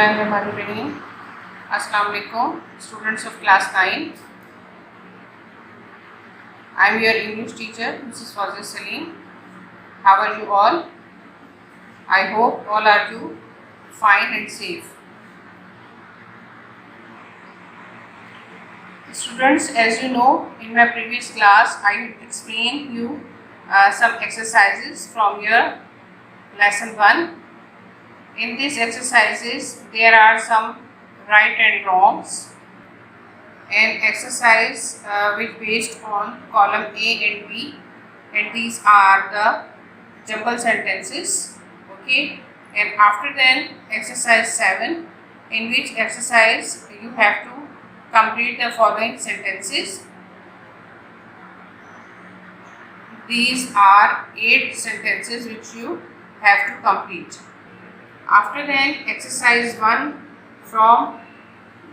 Bismillahirrahmanirrahim. Assalamu alaikum, students of class 9. I am your English teacher, Mrs. Fawzia Salim. How are you all? I hope all are you fine and safe. Students, as you know, in my previous class, I explained you some exercises from your lesson 1. In these exercises, there are some right and wrongs. An exercise which based on column A and B, and these are the jumble sentences. Okay, and after then exercise 7, in which exercise you have to complete the following sentences. These are 8 sentences which you have to complete. After then exercise 1 from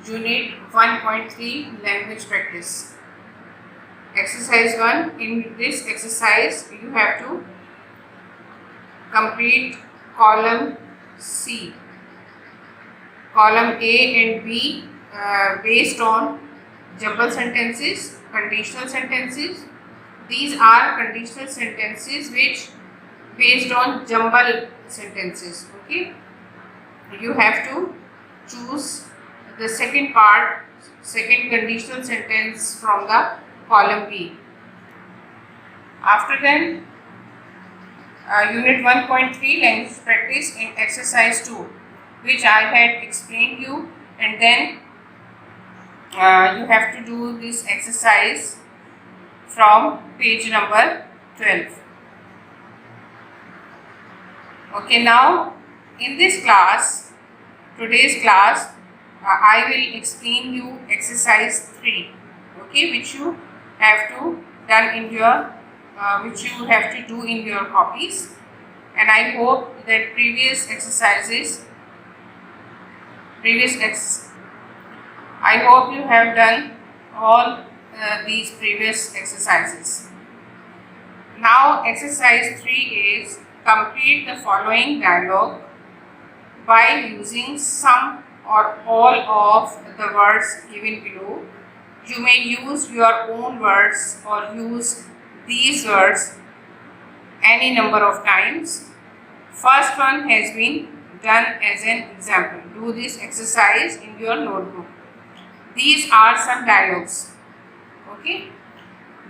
unit 1.3 language practice. Exercise 1, in this exercise you have to complete column C. Column A and B based on jumble sentences, conditional sentences. These are conditional sentences which based on jumble sentences. Okay, you have to choose the second part, second conditional sentence from the column B. After then unit 1.3 language practice in exercise 2, which I had explained you, and then you have to do this exercise from page number 12. Okay, now in this class, today's class, I will explain you exercise 3, okay, which you have to done in your which you have to do in your copies, and I hope that I hope you have done all these previous exercises. Now exercise 3 is complete the following dialogue by using some or all of the words given below. You may use your own words or use these words any number of times. First one has been done as an example. Do this exercise in your notebook. These are some dialogues. Okay,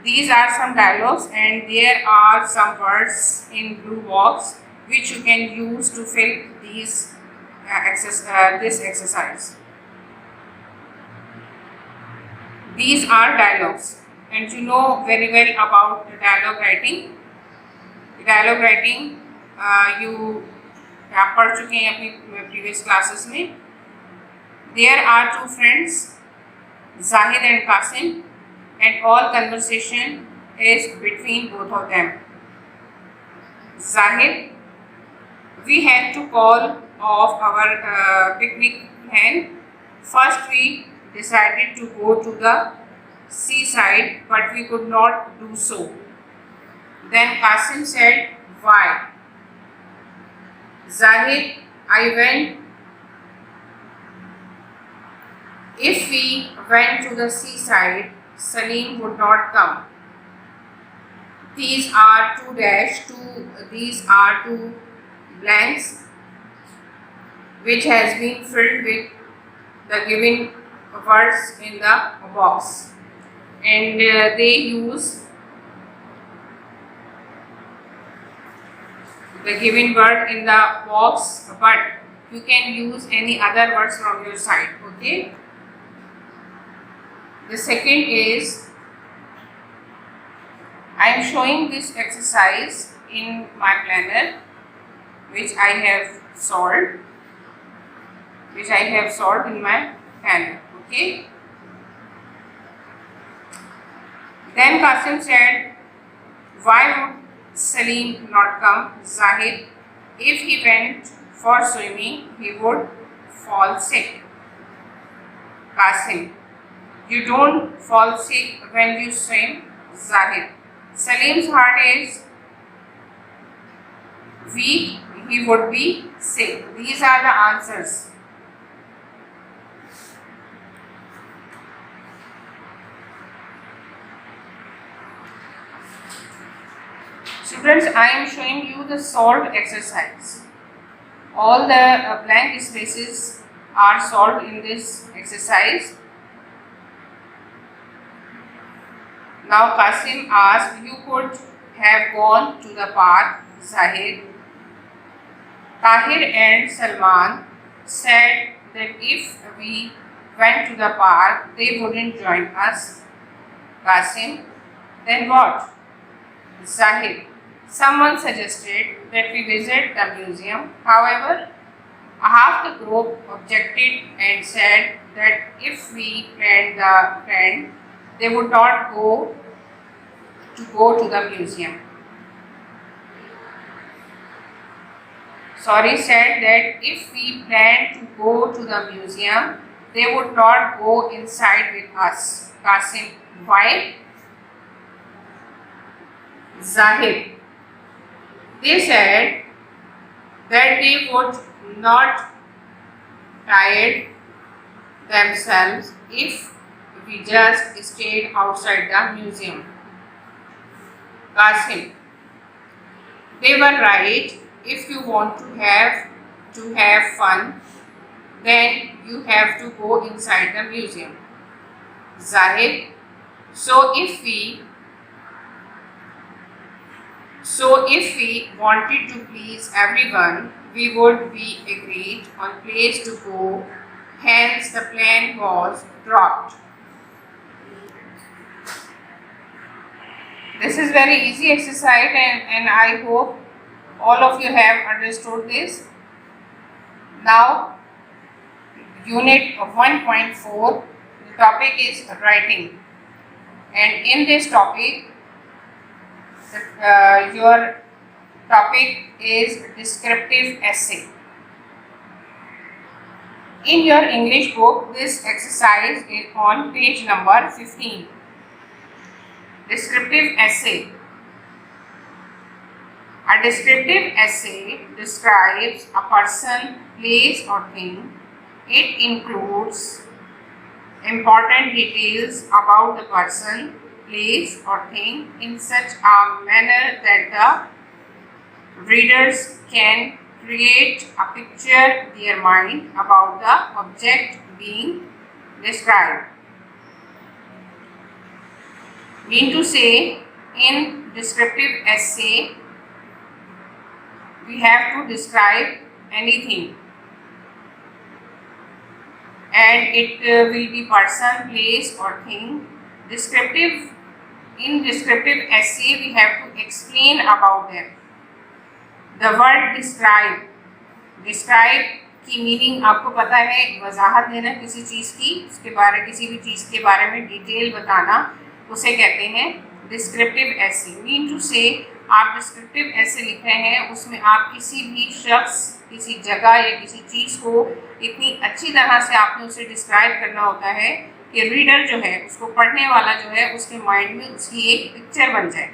these are some dialogues, and there are some words in blue box which you can use to fill these this exercise. These are dialogues, and you know very well about the dialogue writing. Dialogue writing you आप पढ़ चुके हैं अपनी previous classes में. There are two friends, Zahid and Qasim, and all conversation is between both of them. Zahid, we had to call off our picnic plan. First we decided to go to the seaside, but we could not do so. Then Qasim said, why? Zahid, I went. If we went to the seaside, Salim would not come. These are these are two blanks which has been filled with the given words in the box, and they use the given word in the box, but you can use any other words from your side. Okay, the second is, I am showing this exercise in my planner which I have solved in my planner. Okay, then Qasim said, why would Salim not come? Zahid, if he went for swimming, he would fall sick. Qasim, you don't fall sick when you swim. Zahid, Salim's heart is weak, he would be sick. These are the answers. Students, I am showing you the solved exercise. All the blank spaces are solved in this exercise. Now Qasim asked, you could have gone to the park, Zahir. Tahir and Salman said that if we went to the park, they wouldn't join us. Qasim, then what? Zahir, someone suggested that we visit the museum. However, half the group objected and said that if we planned the plan, they would not go to the museum. Said that if we planned to go to the museum, they would not go inside with us. Qasim, why? Zahid, they said that they would not tire themselves if we just stayed outside the museum. Qasim, they were right. If you want to have fun, then you have to go inside the museum. Zahid, so if we wanted to please everyone, we would be agreed on place to go. Hence, the plan was dropped. This is very easy exercise, and I hope all of you have understood this. Now, unit of 1.4, the topic is writing, and in this topic, your topic is descriptive essay. In your English book, this exercise is on page number 15. Descriptive essay. A descriptive essay describes a person, place or thing. It includes important details about the person, place or thing in such a manner that the readers can create a picture in their mind about the object being described. Mean to say, in descriptive essay, we have to describe anything, and it will be person, place or thing. In descriptive essay, we have to explain about them. The word describe की meaning आपको पता है, वजाहत देना किसी चीज़ की, किसी भी चीज़ के बारे में डिटेल बताना, उसे कहते हैं डिस्क्रिप्टिव ऐसे. मीन टू से आप डिस्क्रिप्टिव ऐसे लिख रहे हैं, उसमें आप किसी भी शख्स, किसी जगह या किसी चीज़ को इतनी अच्छी तरह से आपने उसे डिस्क्राइब करना होता है कि रीडर जो है, उसको पढ़ने वाला जो है, उसके माइंड में उसकी एक पिक्चर बन जाए.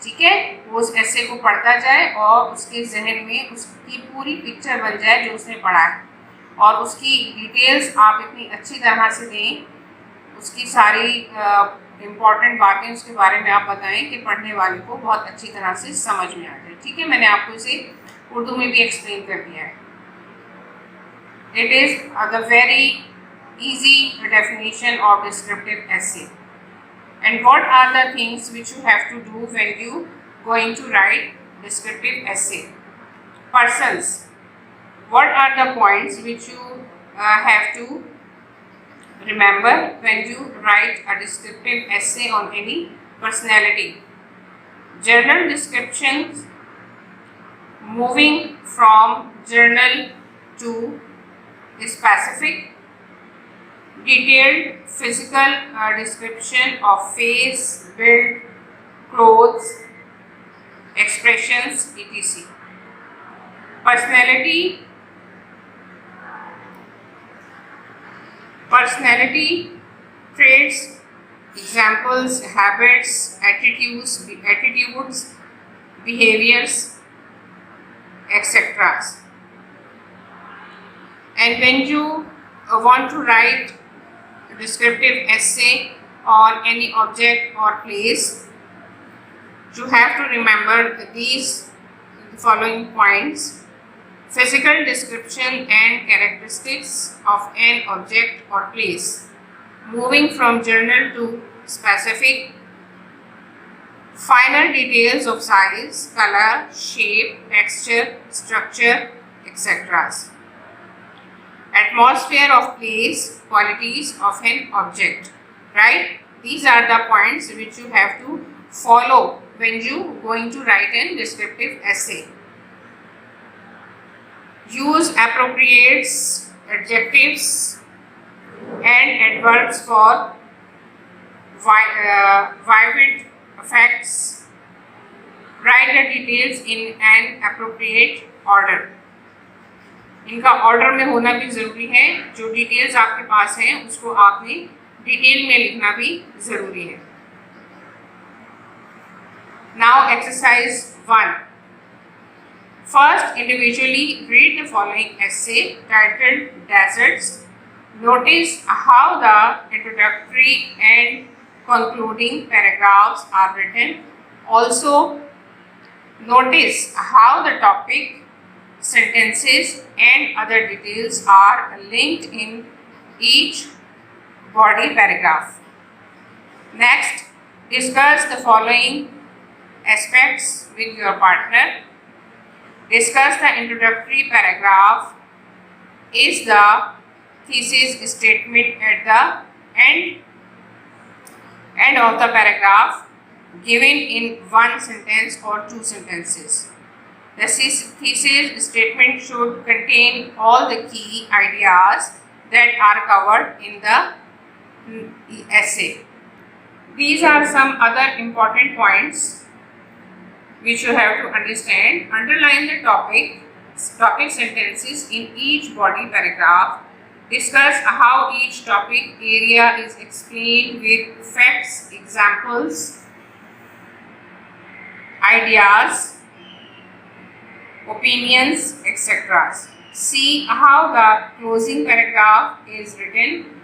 ठीक है, वो उस ऐसे को पढ़ता जाए और उसके जहन में उसकी पूरी पिक्चर बन जाए जो उसने पढ़ा है, और उसकी डिटेल्स आप इतनी अच्छी तरह से दें, उसकी सारी इम्पॉर्टेंट बातें उसके बारे में आप बताएं कि पढ़ने वाले को बहुत अच्छी तरह से समझ में आ जाए. ठीक है, मैंने आपको इसे उर्दू में भी एक्सप्लेन कर दिया है. It is the very easy definition of descriptive essay. And what are the things which you have to do when you going to write descriptive essay? Persons. What are the points which you have to remember when you write a descriptive essay on any personality? General descriptions, moving from general to specific. Detailed physical description of face, build, clothes, expressions, etc. Personality traits, examples, habits, attitudes, behaviors, etc. And when you want to write descriptive essay on any object or place, You have to remember these following points: physical description and characteristics of an object or place, moving from general to specific, finer details of size, color, shape, texture, structure, etc. Atmosphere of place, qualities of an object, right? These are the points which you have to follow when you going to write a descriptive essay. Use appropriate adjectives and adverbs for vivid facts. Write the details in an appropriate order. इनका order में होना भी ज़रूरी है. जो details आपके पास हैं उसको आपने डिटेल में लिखना भी ज़रूरी है. Now exercise 1. First, individually read the following essay titled Deserts. Notice how the introductory and concluding paragraphs are written. Also, notice how the topic, sentences and other details are linked in each body paragraph. Next, discuss the following aspects with your partner. Discuss the introductory paragraph. Is the thesis statement at the end of the paragraph given in one sentence or two sentences. The thesis statement should contain all the key ideas that are covered in the essay. These are some other important points which you have to understand. Underline the topic sentences in each body paragraph. Discuss how each topic area is explained with facts, examples, ideas, opinions, etc. See how the closing paragraph is written.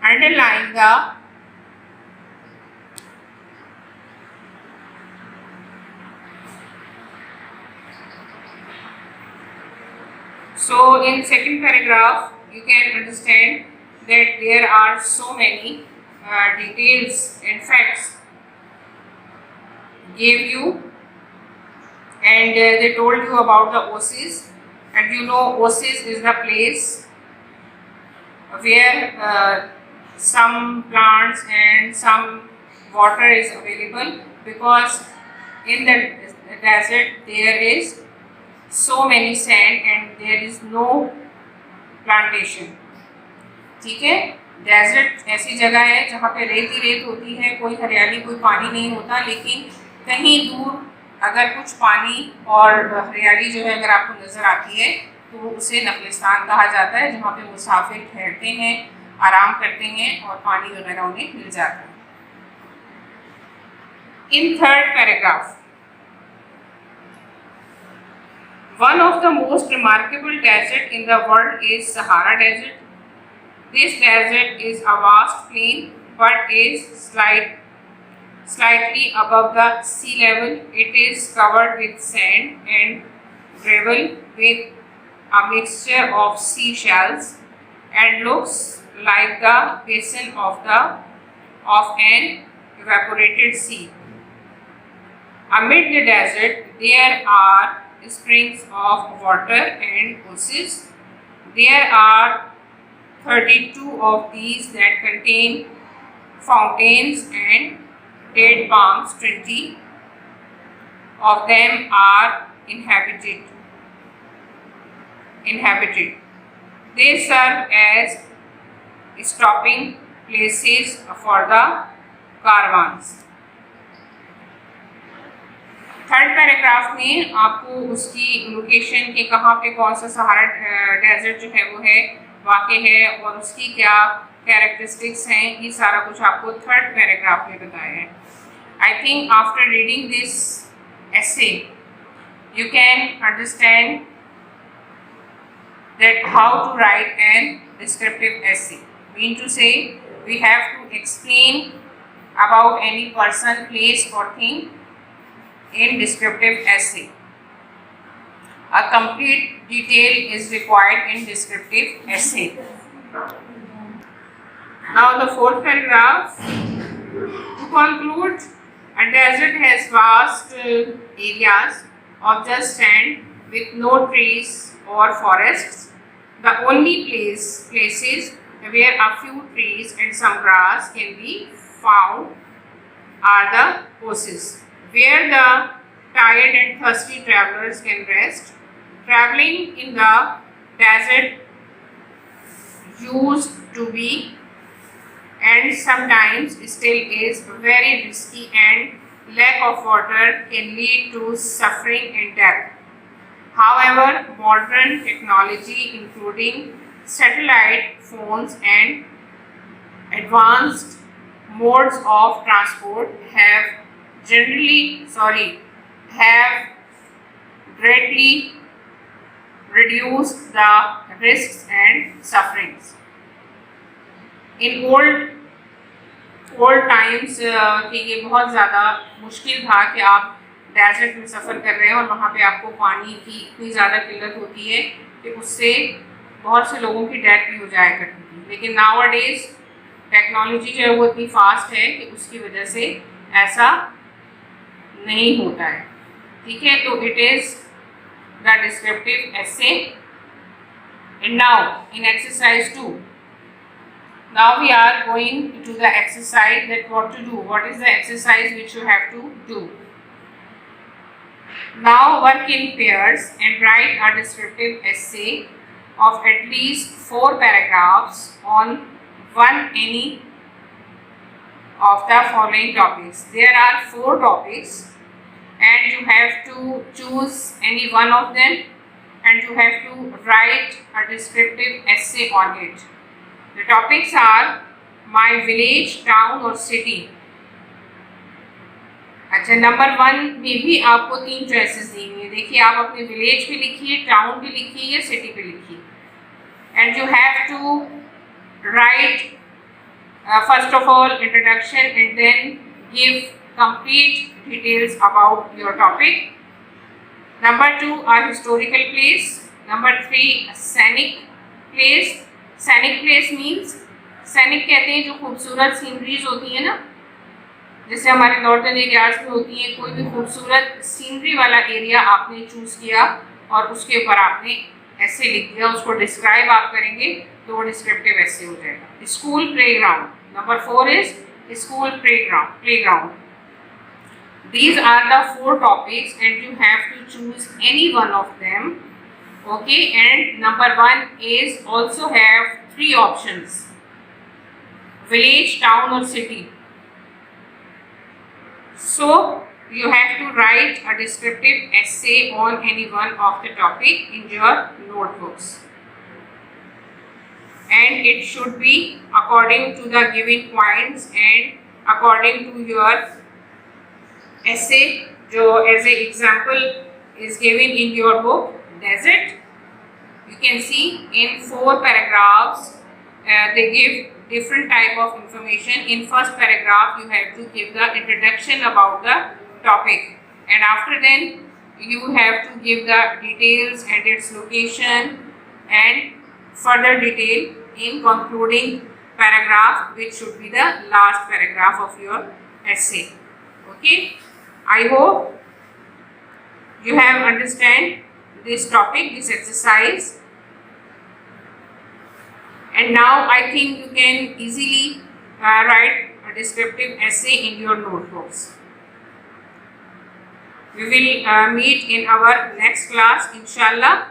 Underline the So in second paragraph, you can understand that there are so many details and facts gave you, and they told you about the oasis, and you know oasis is the place where some plants and some water is available, because in the desert there is so many sand and there is no plantation. ठीक है, desert ऐसी जगह है जहाँ पे रेत ही रेत होती है, कोई हरियाली कोई पानी नहीं होता, लेकिन कहीं दूर अगर कुछ पानी और हरियाली जो है अगर आपको नज़र आती है तो उसे नखलिस्तान कहा जाता है, जहाँ पे मुसाफिर ठहरते हैं, आराम करते हैं और पानी वगैरह उन्हें मिल जाता है. In third paragraph, one of the most remarkable desert in the world is Sahara Desert. This desert is a vast plain but is slightly above the sea level. It is covered with sand and gravel with a mixture of seashells and looks like the basin of an evaporated sea. Amid the desert, there are springs of water and oases. There are 32 of these that contain fountains and date palms. 20 of them are inhabited. They serve as stopping places for the caravans. Third paragraph में आपको उसकी location के कहाँ पे कौन सा Sahara desert जो है वो है वाक़ है और उसकी क्या कैरेक्टरिस्टिक्स हैं, ये सारा कुछ आपको थर्ड पैराग्राफ में बताया है. I think after reading this essay you can understand that how to write an descriptive essay. Mean to say, we have to explain about any person, place or thing in descriptive essay. A complete detail is required in descriptive essay. Now the fourth paragraph. To conclude, a desert has vast areas of just sand with no trees or forests. The only places where a few trees and some grass can be found are the oases, where the tired and thirsty travelers can rest. Traveling in the desert used to be and sometimes still is very risky, and lack of water can lead to suffering and death. However, modern technology including satellite phones and advanced modes of transport have greatly reduced the risks and sufferings. In old times कि ये बहुत ज़्यादा मुश्किल था कि आप desert में सफ़र कर रहे हैं और वहाँ पे आपको पानी की इतनी ज़्यादा किल्लत होती है कि उससे बहुत से लोगों की डेथ भी हो जाया करती थी। लेकिन नाउअडेज टेक्नोलॉजी जो है वो इतनी फास्ट है कि उसकी वजह से ऐसा नहीं होता है। ठीक है, तो it is the descriptive essay. And now in exercise 2, now we are going to the exercise that what to do. What is the exercise which you have to do? Now work in pairs and write a descriptive essay of at least 4 paragraphs on any of the following topics. There are 4 topics and you have to choose any one of them and you have to write a descriptive essay on it. The topics are my village, town और city. अच्छा, number 1 में भी आपको 3 choices दी हुई है। देखिए, आप अपने विलेज पे लिखिए, टाउन पे लिखिए या सिटी पे लिखिए। And you have to write first of all introduction and then give complete details about your topic. Number 2 a historical place. Number 3 scenic place. Scenic place means, scenic कहते हैं जो खूबसूरत सीनरीज होती है ना, जैसे हमारे नॉर्थन एरियाज में होती है। कोई भी खूबसूरत सीनरी वाला एरिया आपने चूज़ किया और उसके ऊपर आपने ऐसे लिख दिया, उसको डिस्क्राइब आप करेंगे तो वो डिस्क्रिप्टिव ऐसे हो जाएगा. School playground. Number 4 is school playground. These are the 4 topics and you have to choose any one of them. Okay, and number 1 is also have 3 options: village, town or city. So you have to write a descriptive essay on any one of the topic in your notebooks, and it should be according to the given points and according to your essay जो as a example is given in your book Desert. You can see in 4 paragraphs they give different type of information. In first paragraph you have to give the introduction about the topic, and after then you have to give the details and its location and further detail in concluding paragraph, which should be the last paragraph of your essay. Okay, I hope you have understand this topic, this exercise, and now I think you can easily write a descriptive essay in your notebooks. We will meet in our next class inshallah,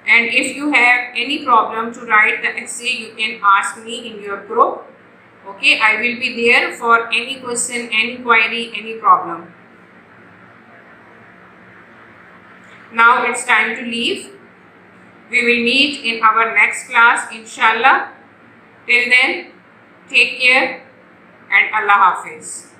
and if you have any problem to write the essay you can ask me in your group. Okay, I will be there for any question, any query, any problem. Now it's time to leave. We will meet in our next class inshallah. Till then, take care and Allah Hafiz.